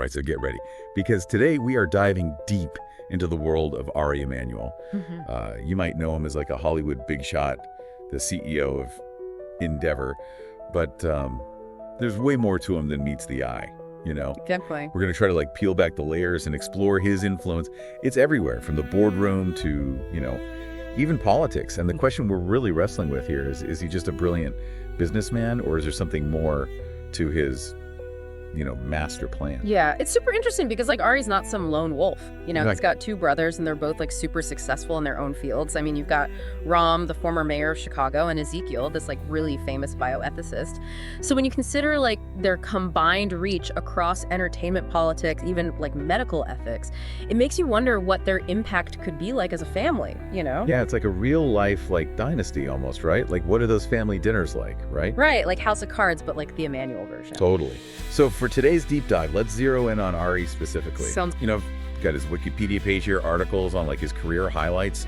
right, so get ready. Because today we are diving deep into the world of Ari Emanuel. You might know him as like a Hollywood big shot, the CEO of Endeavor, but there's way more to him than meets the eye, you know? Definitely. We're going to try to like peel back the layers and explore his influence. It's everywhere, from the boardroom to, even politics. And the question we're really wrestling with here is he just a brilliant businessman, or is there something more to his master plan? Yeah, it's super interesting because like Ari's not some lone wolf. He's got two brothers and they're both like super successful in their own fields. I mean, you've got Rahm, the former mayor of Chicago, and Ezekiel, this like really famous bioethicist. So when you consider like their combined reach across entertainment, politics, even like medical ethics, it makes you wonder what their impact could be like as a family, Yeah, it's like a real life like dynasty almost, right? Like what are those family dinners like, right? Right, like House of Cards, but like the Emanuel version. Totally. So for today's deep dive, let's zero in on Ari specifically. Sounds Got his Wikipedia page here, articles on like his career highlights,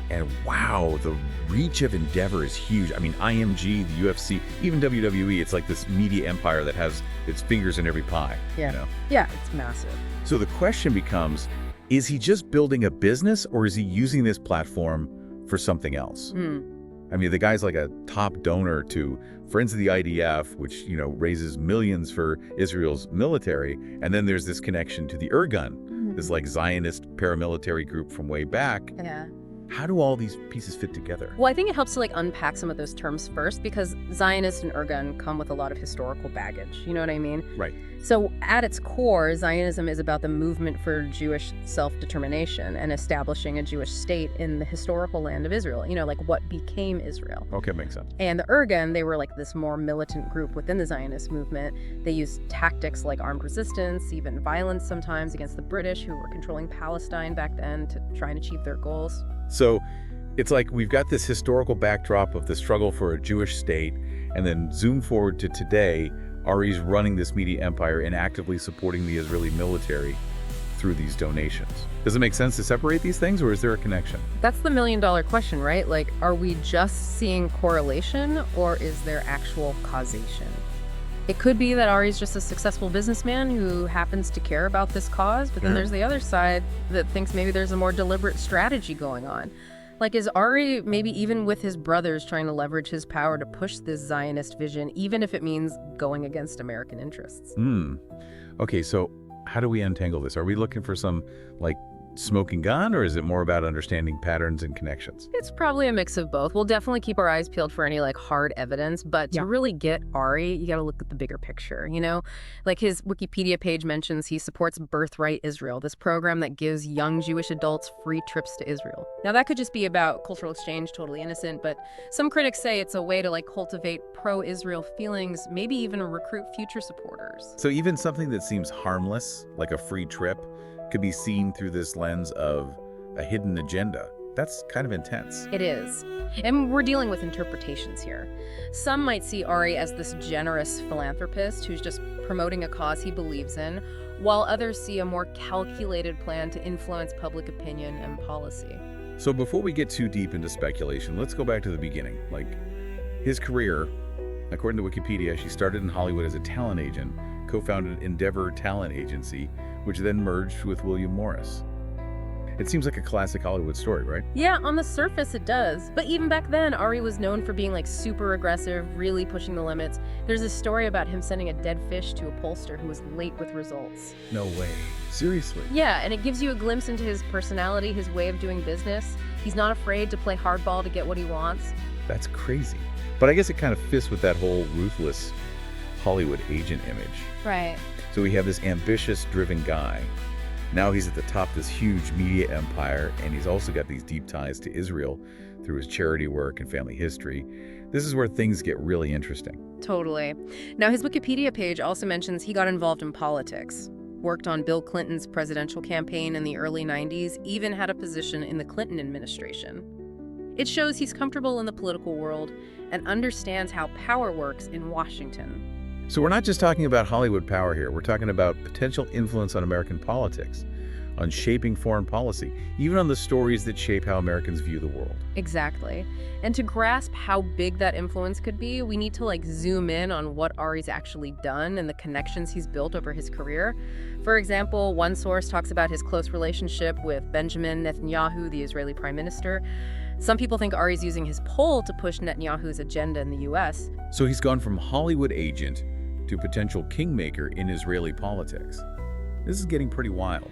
and wow, the reach of Endeavor is huge. I mean, IMG, the UFC, even WWE, it's like this media empire that has its fingers in every pie. Yeah. Yeah, it's massive. So the question becomes, is he just building a business, or is he using this platform for something else? I mean, the guy's like a top donor to Friends of the IDF, which, raises millions for Israel's military. And then there's this connection to the Irgun, this like Zionist paramilitary group from way back. Yeah. How do all these pieces fit together? Well, I think it helps to like unpack some of those terms first, because Zionist and Irgun come with a lot of historical baggage. You know what I mean? Right. So at its core, Zionism is about the movement for Jewish self-determination and establishing a Jewish state in the historical land of Israel, like what became Israel. Okay, makes sense. And the Irgun, they were like this more militant group within the Zionist movement. They used tactics like armed resistance, even violence sometimes against the British, who were controlling Palestine back then, to try and achieve their goals. So it's like we've got this historical backdrop of the struggle for a Jewish state, and then zoom forward to today, Ari's running this media empire and actively supporting the Israeli military through these donations. Does it make sense to separate these things, or is there a connection? That's the million-dollar question, right? Like, are we just seeing correlation, or is there actual causation? It could be that Ari's just a successful businessman who happens to care about this cause, but then there's the other side that thinks maybe there's a more deliberate strategy going on. Like, is Ari maybe even with his brothers trying to leverage his power to push this Zionist vision, even if it means going against American interests? Okay, so how do we untangle this? Are we looking for some, like, smoking gun, or is it more about understanding patterns and connections? It's probably a mix of both. We'll definitely keep our eyes peeled for any like hard evidence, but to really get Ari, you got to look at the bigger picture, Like his Wikipedia page mentions he supports Birthright Israel, this program that gives young Jewish adults free trips to Israel. Now that could just be about cultural exchange, totally innocent, but some critics say it's a way to like cultivate pro-Israel feelings, maybe even recruit future supporters. So even something that seems harmless, like a free trip, could be seen through this lens of a hidden agenda. That's kind of intense. It is. And we're dealing with interpretations here. Some might see Ari as this generous philanthropist who's just promoting a cause he believes in, while others see a more calculated plan to influence public opinion and policy. So before we get too deep into speculation, let's go back to the beginning. Like, his career, according to Wikipedia, she started in Hollywood as a talent agent, co-founded Endeavor Talent Agency, which then merged with William Morris. It seems like a classic Hollywood story, right? Yeah, on the surface it does. But even back then, Ari was known for being like super aggressive, really pushing the limits. There's a story about him sending a dead fish to a pollster who was late with results. No way. Seriously? Yeah, and it gives you a glimpse into his personality, his way of doing business. He's not afraid to play hardball to get what he wants. That's crazy. But I guess it kind of fits with that whole ruthless Hollywood agent image. Right. So we have this ambitious, driven guy. Now he's at the top of this huge media empire, and he's also got these deep ties to Israel through his charity work and family history. This is where things get really interesting. Totally. Now, his Wikipedia page also mentions he got involved in politics, worked on Bill Clinton's presidential campaign in the early 90s, even had a position in the Clinton administration. It shows he's comfortable in the political world and understands how power works in Washington. So we're not just talking about Hollywood power here. We're talking about potential influence on American politics. on shaping foreign policy, even on the stories that shape how Americans view the world. Exactly. And to grasp how big that influence could be, we need to zoom in on what Ari's actually done and the connections he's built over his career. For example, one source talks about his close relationship with Benjamin Netanyahu, the Israeli prime minister. Some people think Ari's using his pull to push Netanyahu's agenda in the U.S. So he's gone from Hollywood agent to potential kingmaker in Israeli politics. This is getting pretty wild.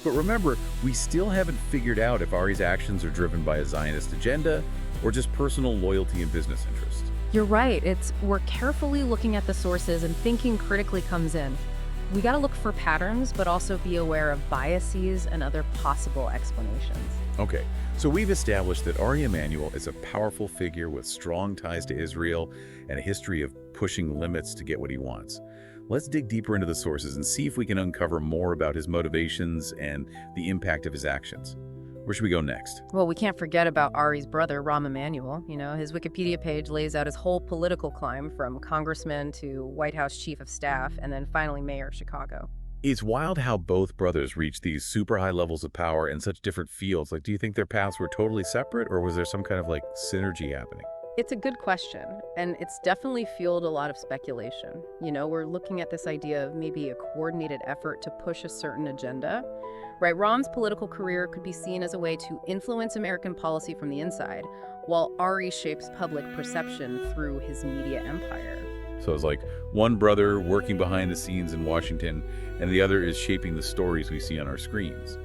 But remember, we still haven't figured out if Ari's actions are driven by a Zionist agenda or just personal loyalty and business interest. You're right. We're carefully looking at the sources and thinking critically comes in. We got to look for patterns, but also be aware of biases and other possible explanations. Okay, so we've established that Ari Emanuel is a powerful figure with strong ties to Israel and a history of pushing limits to get what he wants. Let's dig deeper into the sources and see if we can uncover more about his motivations and the impact of his actions. Where should we go next? Well, we can't forget about Ari's brother, Rahm Emanuel. His Wikipedia page lays out his whole political climb from congressman to White House chief of staff and then finally mayor of Chicago. It's wild how both brothers reached these super high levels of power in such different fields. Do you think their paths were totally separate, or was there some kind of synergy happening? It's a good question, and it's definitely fueled a lot of speculation. We're looking at this idea of maybe a coordinated effort to push a certain agenda. Right, Rahm's political career could be seen as a way to influence American policy from the inside, while Ari shapes public perception through his media empire. So it's one brother working behind the scenes in Washington, and the other is shaping the stories we see on our screens.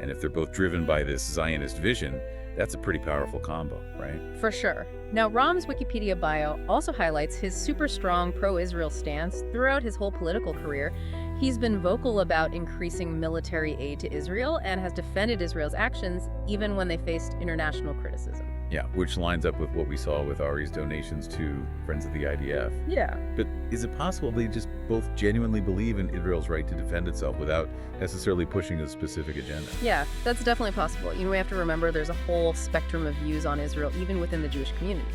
And if they're both driven by this Zionist vision, that's a pretty powerful combo, right? For sure. Now, Rahm's Wikipedia bio also highlights his super strong pro-Israel stance throughout his whole political career. He's been vocal about increasing military aid to Israel and has defended Israel's actions even when they faced international criticism. Yeah, which lines up with what we saw with Ari's donations to Friends of the IDF. Yeah. But is it possible they just both genuinely believe in Israel's right to defend itself without necessarily pushing a specific agenda? Yeah, that's definitely possible. We have to remember there's a whole spectrum of views on Israel, even within the Jewish community.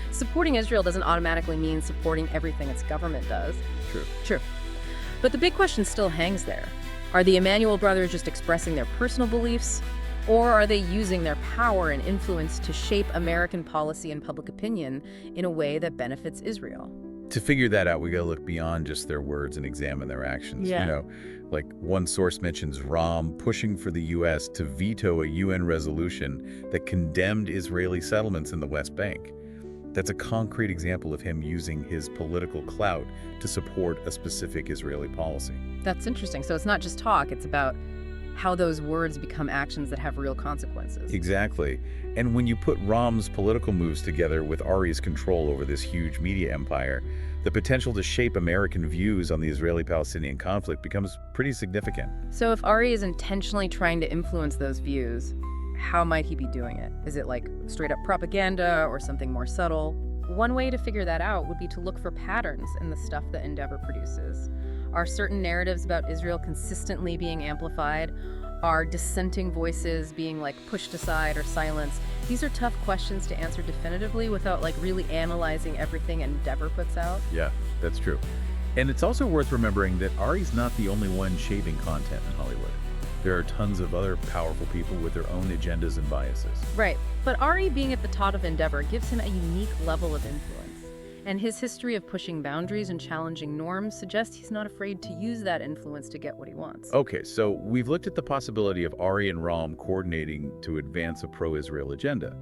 Supporting Israel doesn't automatically mean supporting everything its government does. True. But the big question still hangs there. Are the Emanuel brothers just expressing their personal beliefs? Or are they using their power and influence to shape American policy and public opinion in a way that benefits Israel? To figure that out, we gotta look beyond just their words and examine their actions. Yeah. One source mentions Rahm pushing for the U.S. to veto a UN resolution that condemned Israeli settlements in the West Bank. That's a concrete example of him using his political clout to support a specific Israeli policy. That's interesting. So it's not just talk, it's about how those words become actions that have real consequences. Exactly. And when you put Rahm's political moves together with Ari's control over this huge media empire, the potential to shape American views on the Israeli-Palestinian conflict becomes pretty significant. So if Ari is intentionally trying to influence those views, how might he be doing it? Is it straight up propaganda or something more subtle? One way to figure that out would be to look for patterns in the stuff that Endeavor produces. Are certain narratives about Israel consistently being amplified? Are dissenting voices being pushed aside or silenced? These are tough questions to answer definitively without really analyzing everything Endeavor puts out. Yeah, that's true. And it's also worth remembering that Ari's not the only one shaping content in Hollywood. There are tons of other powerful people with their own agendas and biases. Right, but Ari being at the top of Endeavor gives him a unique level of influence. And his history of pushing boundaries and challenging norms suggests he's not afraid to use that influence to get what he wants. Okay, so we've looked at the possibility of Ari and Rahm coordinating to advance a pro-Israel agenda.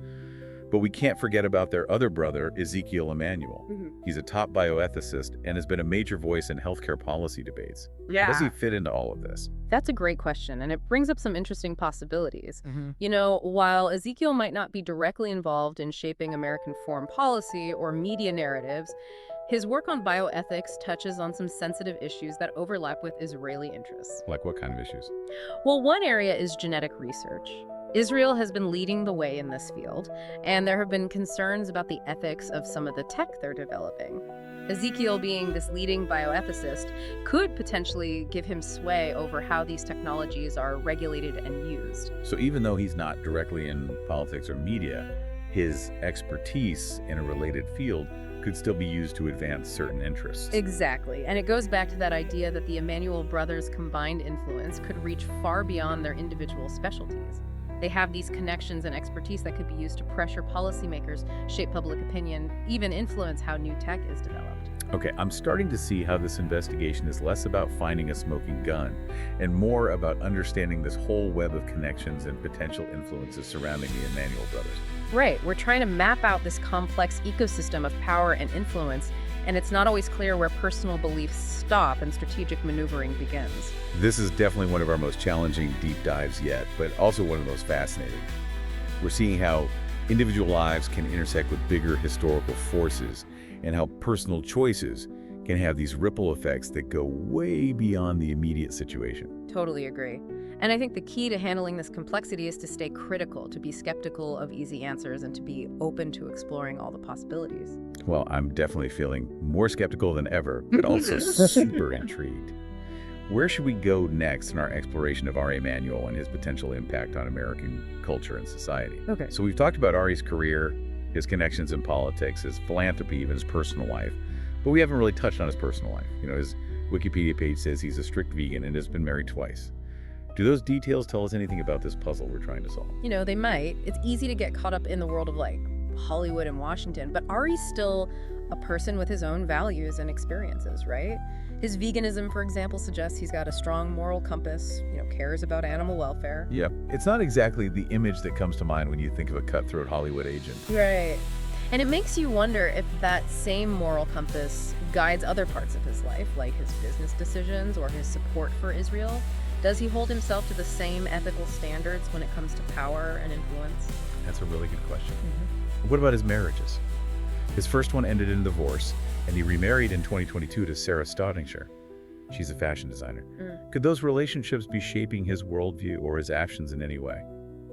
But we can't forget about their other brother, Zeke Emanuel. He's a top bioethicist and has been a major voice in healthcare policy debates. Yeah. How does he fit into all of this? That's a great question, and it brings up some interesting possibilities. While Ezekiel might not be directly involved in shaping American foreign policy or media narratives, his work on bioethics touches on some sensitive issues that overlap with Israeli interests. Like what kind of issues? Well, one area is genetic research. Israel has been leading the way in this field, and there have been concerns about the ethics of some of the tech they're developing. Ezekiel, being this leading bioethicist, could potentially give him sway over how these technologies are regulated and used. So even though he's not directly in politics or media, his expertise in a related field could still be used to advance certain interests. Exactly. And it goes back to that idea that the Emanuel brothers' combined influence could reach far beyond their individual specialties. They have these connections and expertise that could be used to pressure policymakers, shape public opinion, even influence how new tech is developed. Okay, I'm starting to see how this investigation is less about finding a smoking gun and more about understanding this whole web of connections and potential influences surrounding the Emanuel brothers. Right, we're trying to map out this complex ecosystem of power and influence, and it's not always clear where personal beliefs stop and strategic maneuvering begins. This is definitely one of our most challenging deep dives yet, but also one of the most fascinating. We're seeing how individual lives can intersect with bigger historical forces and how personal choices can have these ripple effects that go way beyond the immediate situation. Totally agree. And I think the key to handling this complexity is to stay critical, to be skeptical of easy answers, and to be open to exploring all the possibilities. Well, I'm definitely feeling more skeptical than ever, but also super intrigued. Where should we go next in our exploration of Ari Emanuel and his potential impact on American culture and society? Okay. So we've talked about Ari's career, his connections in politics, his philanthropy, even his personal life, but we haven't really touched on his personal life. You know, his Wikipedia page says he's a strict vegan and has been married twice. Do those details tell us anything about this puzzle we're trying to solve? You know, they might. It's easy to get caught up in the world of like Hollywood and Washington, but Ari's still a person with his own values and experiences, right? His veganism, for example, suggests he's got a strong moral compass, cares about animal welfare. Yep. It's not exactly the image that comes to mind when you think of a cutthroat Hollywood agent. Right. And it makes you wonder if that same moral compass guides other parts of his life, like his business decisions or his support for Israel. Does he hold himself to the same ethical standards when it comes to power and influence? That's a really good question. What about his marriages? His first one ended in divorce, and he remarried in 2022 to Sarah Staudinger. She's a fashion designer. Could those relationships be shaping his worldview or his actions in any way?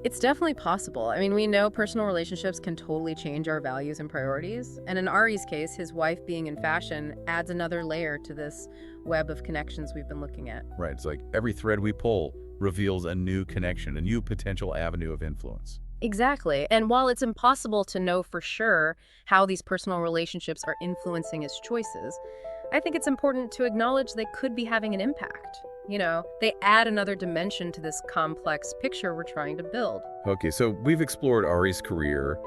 It's definitely possible. I mean, we know personal relationships can totally change our values and priorities. And in Ari's case, his wife being in fashion adds another layer to this web of connections we've been looking at. Right. It's like every thread we pull reveals a new connection, a new potential avenue of influence. Exactly. And while it's impossible to know for sure how these personal relationships are influencing his choices, I think it's important to acknowledge they could be having an impact. They add another dimension to this complex picture we're trying to build. Okay, so we've explored Ari's career,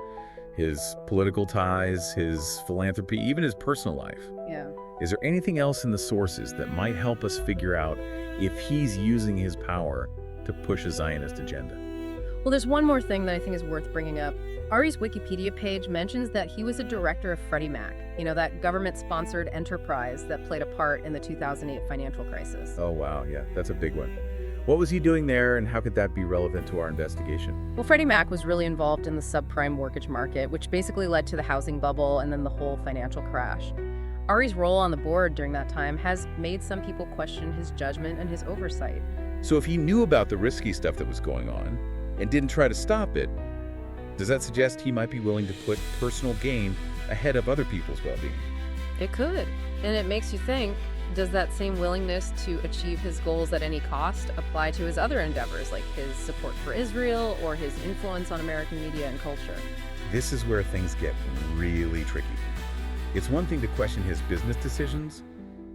his political ties, his philanthropy, even his personal life. Yeah. Is there anything else in the sources that might help us figure out if he's using his power to push a Zionist agenda? Well, there's one more thing that I think is worth bringing up. Ari's Wikipedia page mentions that he was a director of Freddie Mac, that government-sponsored enterprise that played a part in the 2008 financial crisis. Oh, wow. Yeah, that's a big one. What was he doing there, and how could that be relevant to our investigation? Well, Freddie Mac was really involved in the subprime mortgage market, which basically led to the housing bubble and then the whole financial crash. Ari's role on the board during that time has made some people question his judgment and his oversight. So if he knew about the risky stuff that was going on and didn't try to stop it, does that suggest he might be willing to put personal gain ahead of other people's well-being? It could. And it makes you think, does that same willingness to achieve his goals at any cost apply to his other endeavors, like his support for Israel or his influence on American media and culture? This is where things get really tricky. It's one thing to question his business decisions,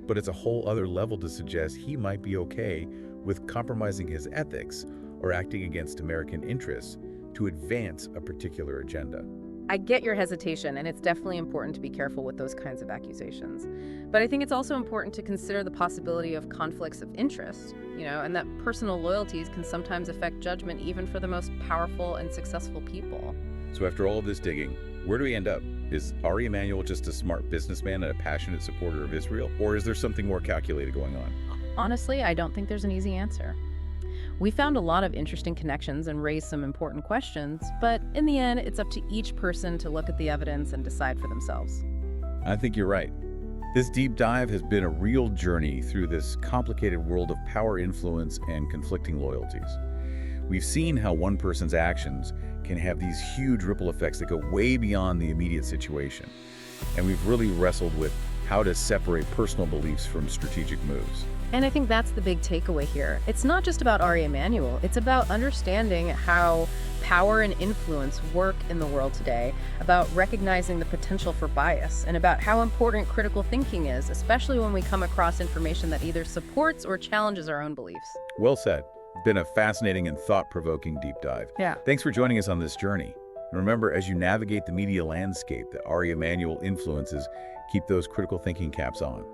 but it's a whole other level to suggest he might be okay with compromising his ethics or acting against American interests to advance a particular agenda. I get your hesitation, and it's definitely important to be careful with those kinds of accusations. But I think it's also important to consider the possibility of conflicts of interest, and that personal loyalties can sometimes affect judgment even for the most powerful and successful people. So after all of this digging, where do we end up? Is Ari Emanuel just a smart businessman and a passionate supporter of Israel, or is there something more calculated going on? Honestly, I don't think there's an easy answer. We found a lot of interesting connections and raised some important questions, but in the end, it's up to each person to look at the evidence and decide for themselves. I think you're right. This deep dive has been a real journey through this complicated world of power, influence, and conflicting loyalties. We've seen how one person's actions can have these huge ripple effects that go way beyond the immediate situation. And we've really wrestled with how to separate personal beliefs from strategic moves. And I think that's the big takeaway here. It's not just about Ari Emanuel. It's about understanding how power and influence work in the world today, about recognizing the potential for bias, and about how important critical thinking is, especially when we come across information that either supports or challenges our own beliefs. Well said. Been a fascinating and thought-provoking deep dive. Yeah. Thanks for joining us on this journey. And remember, as you navigate the media landscape that Ari Emanuel influences, keep those critical thinking caps on.